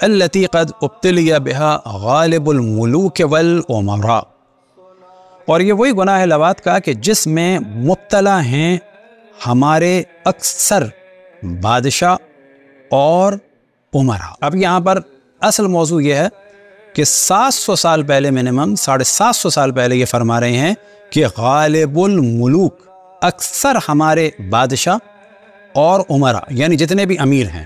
التي قد ابتلي بها غالب الملوک والامراء، اور یہ وہی گناہ لواط کا کہ جس میں مبتلا ہیں ہمارے اکثر بادشاہ اور عمرا۔ اب یہاں پر اصل موضوع یہ ہے کہ 700 سال پہلے منیمم 750 سال پہلے یہ فرما رہے ہیں کہ غالب الملوک، اکثر ہمارے بادشاہ اور عمرا یعنی جتنے بھی امیر ہیں،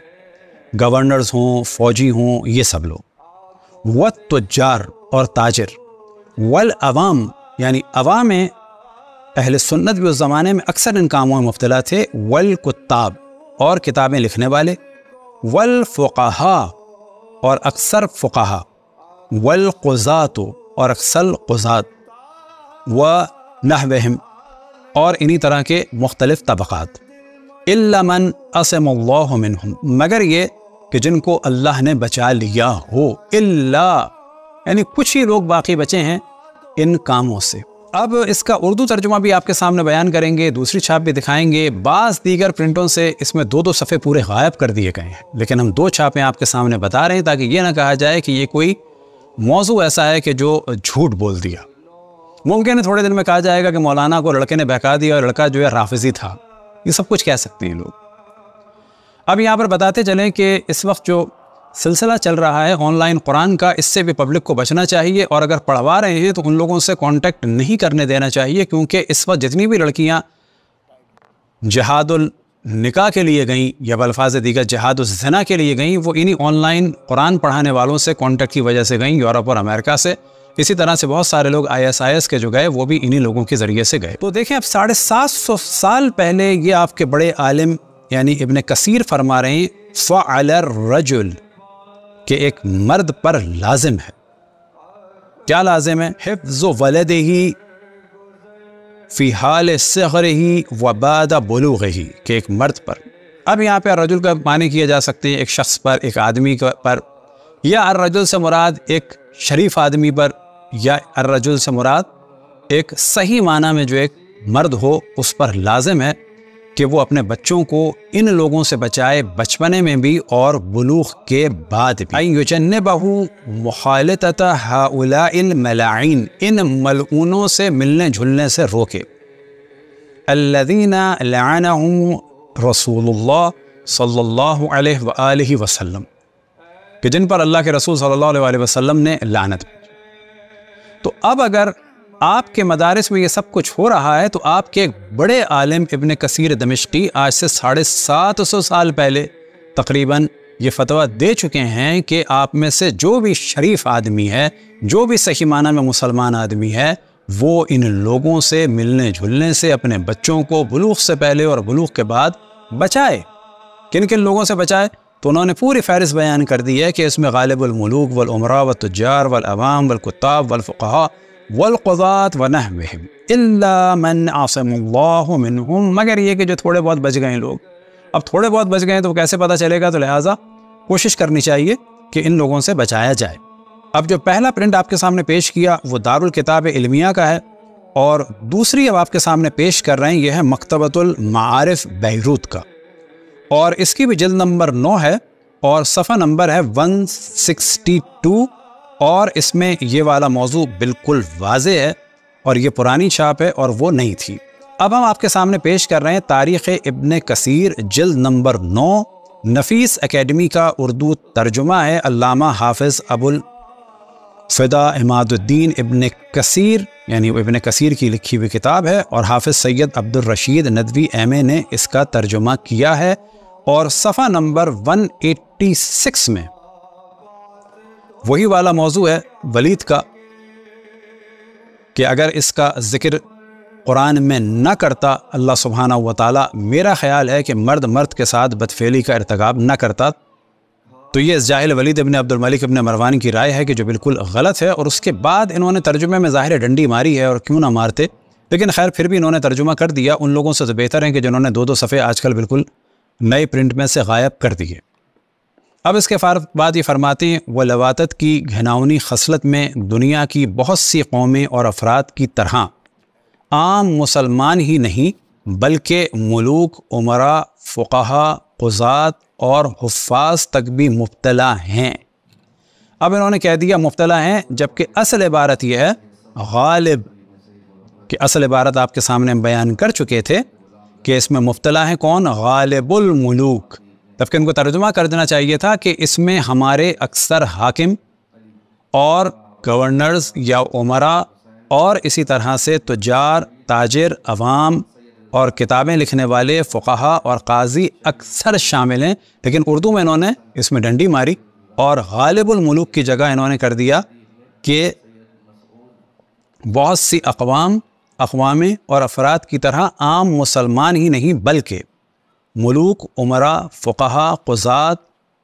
گورنرز ہوں، فوجی ہوں، یہ سب لوگ، والتجار اور تاجر، والعوام یعنی عوام اہل سنت بھی اس زمانے میں اکثر ان کاموں میں مبتلا تھے، والکتاب اور کتابیں لکھنے والے، والفقہاء اور اکثر فقہا، والقضات اور اکثر قضات، ونحوہم اور انہی طرح کے مختلف طبقات، الا من عصم اللہ منہم، مگر یہ کہ جن کو اللہ نے بچا لیا ہو، الا یعنی کچھ ہی لوگ باقی بچے ہیں ان کاموں سے۔ اب اس کا اردو ترجمہ بھی آپ کے سامنے بیان کریں گے، دوسری چھاپ بھی دکھائیں گے۔ بعض دیگر پرنٹوں سے اس میں 2 صفحے پورے غائب کر دیے گئے ہیں، لیکن ہم 2 چھاپیں آپ کے سامنے بتا رہے ہیں تاکہ یہ نہ کہا جائے کہ یہ کوئی موضوع ایسا ہے کہ جو جھوٹ بول دیا۔ ممکن ہے تھوڑے دن میں کہا جائے گا کہ مولانا کو لڑکے نے بہکا دیا اور لڑکا جو ہے رافضی تھا، یہ سب کچھ کہہ سکتے ہیں لوگ۔ اب یہاں پر بتاتے چلیں کہ اس وقت جو سلسلہ چل رہا ہے آن لائن قرآن کا، اس سے بھی پبلک کو بچنا چاہیے، اور اگر پڑھوا رہے ہیں تو ان لوگوں سے کانٹیکٹ نہیں کرنے دینا چاہیے، کیونکہ اس وقت جتنی بھی لڑکیاں جہاد النکاح کے لیے گئیں یا بالفاظ دیگر جہاد الزنا کے لیے گئیں، وہ انہی آن لائن قرآن پڑھانے والوں سے کانٹیکٹ کی وجہ سے گئیں، یورپ اور امریکہ سے۔ اسی طرح سے بہت سارے لوگ ISIS کے جو گئے وہ بھی انہی لوگوں کے ذریعے سے گئے۔ تو دیکھیں اب 750 سال پہلے یہ آپ کے بڑے عالم یعنی ابن کثیر فرما رہے ہیں فعل الرجل، کہ ایک مرد پر لازم ہے، کیا لازم ہے؟ حفظ ولدہ فی حال صغرہ و بعد بلوغہ، کہ ایک مرد پر۔ اب یہاں پہ الرجل کا معنی کیے جا سکتے ہیں ایک شخص پر، ایک آدمی پر، یا الرجل سے مراد ایک شریف آدمی پر، یا الرجل سے مراد ایک صحیح معنی میں جو ایک مرد ہو اس پر لازم ہے کہ وہ اپنے بچوں کو ان لوگوں سے بچائے، بچپنے میں بھی اور بلوغ کے بعد بھی۔ ان یجنبہ مخالطۃ ہؤلاء الملاعین، ان ملعونوں سے ملنے جھلنے سے روکے، الذین لعنہم رسول اللہ صلی اللہ علیہ وآلہ وسلم، کہ جن پر اللہ کے رسول صلی اللہ علیہ وسلم نے لعنت بھیجی۔ تو اب اگر آپ کے مدارس میں یہ سب کچھ ہو رہا ہے تو آپ کے ایک بڑے عالم ابن کثیر دمشقی آج سے 750 سال پہلے تقریباً یہ فتویٰ دے چکے ہیں کہ آپ میں سے جو بھی شریف آدمی ہے، جو بھی صحیح معنی میں مسلمان آدمی ہے، وہ ان لوگوں سے ملنے جھلنے سے اپنے بچوں کو بلوغ سے پہلے اور بلوغ کے بعد بچائے۔ کن کن لوگوں سے بچائے؟ تو انہوں نے پوری فہرست بیان کر دی ہے کہ اس میں غالب الملوک والعمراء والتجار والعوام والکتاب والفقہاء والقضات ونحوہم الا من عصم اللہ منہم، مگر یہ کہ جو تھوڑے بہت بچ گئے لوگ۔ اب تھوڑے بہت بچ گئے تو کیسے پتہ چلے گا؟ تو لہٰذا کوشش کرنی چاہیے کہ ان لوگوں سے بچایا جائے۔ اب جو پہلا پرنٹ آپ کے سامنے پیش کیا وہ دارالکتاب علمیہ کا ہے، اور دوسری اب آپ کے سامنے پیش کر رہے ہیں یہ ہے مکتبۃ المعارف بیروت کا، اور اس کی بھی جلد نمبر 9 ہے اور صفحہ نمبر ہے 162، اور اس میں یہ والا موضوع بالکل واضح ہے، اور یہ پرانی چھاپ ہے اور وہ نہیں تھی۔ اب ہم آپ کے سامنے پیش کر رہے ہیں تاریخ ابن کثیر جلد نمبر 9، نفیس اکیڈمی کا اردو ترجمہ ہے، علامہ حافظ ابو الفدا عماد الدین ابن کثیر یعنی ابن کثیر کی لکھی ہوئی کتاب ہے، اور حافظ سید عبد الرشید ندوی ایم.اے نے اس کا ترجمہ کیا ہے، اور صفحہ نمبر 186 میں وہی والا موضوع ہے ولید کا کہ اگر اس کا ذکر قرآن میں نہ کرتا اللہ سبحانہ و تعالیٰ، میرا خیال ہے کہ مرد کے ساتھ بدفعلی کا ارتکاب نہ کرتا، تو یہ اس جاہل ولید ابن عبد الملک ابن مروان کی رائے ہے کہ جو بالکل غلط ہے، اور اس کے بعد انہوں نے ترجمے میں ظاہر ڈنڈی ماری ہے، اور کیوں نہ مارتے، لیکن خیر پھر بھی انہوں نے ترجمہ کر دیا۔ ان لوگوں سے بہتر ہے کہ جنہوں نے 2 صفحے آج کل بالکل نئے پرنٹ میں سے غائب کر دیے۔ اب اس کے بعد یہ فرماتے ہیں وہ لواطت کی گھناؤنی خصلت میں دنیا کی بہت سی قومیں اور افراد کی طرح عام مسلمان ہی نہیں بلکہ ملوک، عمراء، فقہا، قضات اور حفاظ تک بھی مبتلا ہیں، اب انہوں نے کہہ دیا مبتلا ہیں، جبکہ اصل عبارت یہ ہے غالب، کہ اصل عبارت آپ کے سامنے بیان کر چکے تھے کہ اس میں مبتلا ہیں کون؟ غالب الملوک۔ جبکہ ان کو ترجمہ کر دینا چاہیے تھا کہ اس میں ہمارے اکثر حاکم اور گورنرز یا عمراء اور اسی طرح سے تجار، تاجر، عوام اور کتابیں لکھنے والے فقہا اور قاضی اکثر شامل ہیں، لیکن اردو میں انہوں نے اس میں ڈنڈی ماری اور غالب الملوک کی جگہ انہوں نے کر دیا کہ بہت سی اقوام اور افراد کی طرح عام مسلمان ہی نہیں بلکہ ملوک، عمراء، فقہا، قضات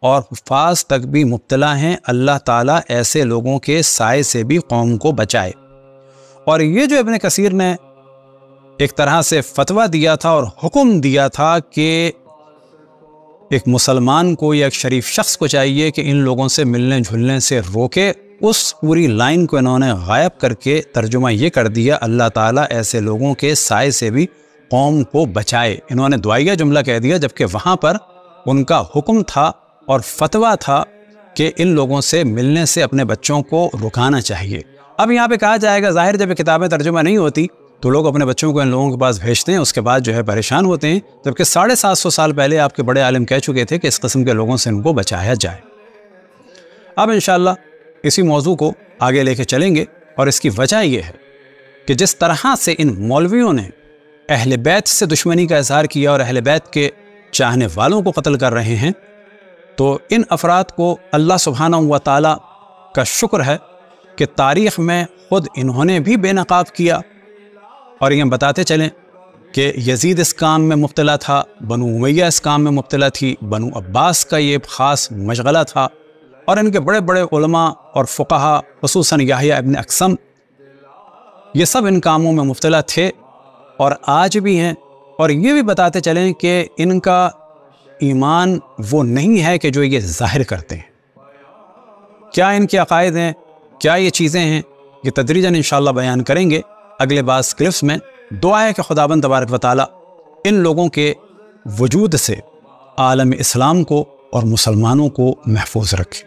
اور حفاظ تک بھی مبتلا ہیں۔ اللہ تعالیٰ ایسے لوگوں کے سائے سے بھی قوم کو بچائے۔ اور یہ جو ابن کثیر نے ایک طرح سے فتویٰ دیا تھا اور حکم دیا تھا کہ ایک مسلمان کو یا ایک شریف شخص کو چاہیے کہ ان لوگوں سے ملنے جھلنے سے روکے، اس پوری لائن کو انہوں نے غائب کر کے ترجمہ یہ کر دیا اللہ تعالیٰ ایسے لوگوں کے سائے سے بھی قوم کو بچائے۔ انہوں نے دعائیہ جملہ کہہ دیا، جبکہ وہاں پر ان کا حکم تھا اور فتویٰ تھا کہ ان لوگوں سے ملنے سے اپنے بچوں کو رکانا چاہیے۔ اب یہاں پہ کہا جائے گا ظاہر جب یہ کتابیں ترجمہ نہیں ہوتی تو لوگ اپنے بچوں کو ان لوگوں کے پاس بھیجتے ہیں، اس کے بعد جو ہے پریشان ہوتے ہیں، جبکہ 750 سال پہلے آپ کے بڑے عالم کہہ چکے تھے کہ اس قسم کے لوگوں سے ان کو بچایا جائے۔ اب انشاءاللہ اسی موضوع کو آگے لے کے چلیں گے، اور اس کی وجہ یہ ہے کہ جس طرح سے ان مولویوں نے اہل بیت سے دشمنی کا اظہار کیا اور اہل بیت کے چاہنے والوں کو قتل کر رہے ہیں، تو ان افراد کو اللہ سبحانہ و تعالیٰ کا شکر ہے کہ تاریخ میں خود انہوں نے بھی بے نقاب کیا، اور یہ بتاتے چلیں کہ یزید اس کام میں مبتلا تھا، بنو امیہ اس کام میں مبتلا تھی، بنو عباس کا یہ خاص مشغلہ تھا، اور ان کے بڑے بڑے علماء اور فقہا خصوصاً یحییٰ ابن اقسم یہ سب ان کاموں میں مبتلا تھے اور آج بھی ہیں۔ اور یہ بھی بتاتے چلیں کہ ان کا ایمان وہ نہیں ہے کہ جو یہ ظاہر کرتے ہیں۔ کیا ان کے عقائد ہیں، کیا یہ چیزیں ہیں، یہ تدریجاً انشاءاللہ بیان کریں گے اگلے بعض کلپس میں۔ دعا ہے کہ خداوند تبارک و تعالیٰ ان لوگوں کے وجود سے عالم اسلام کو اور مسلمانوں کو محفوظ رکھے۔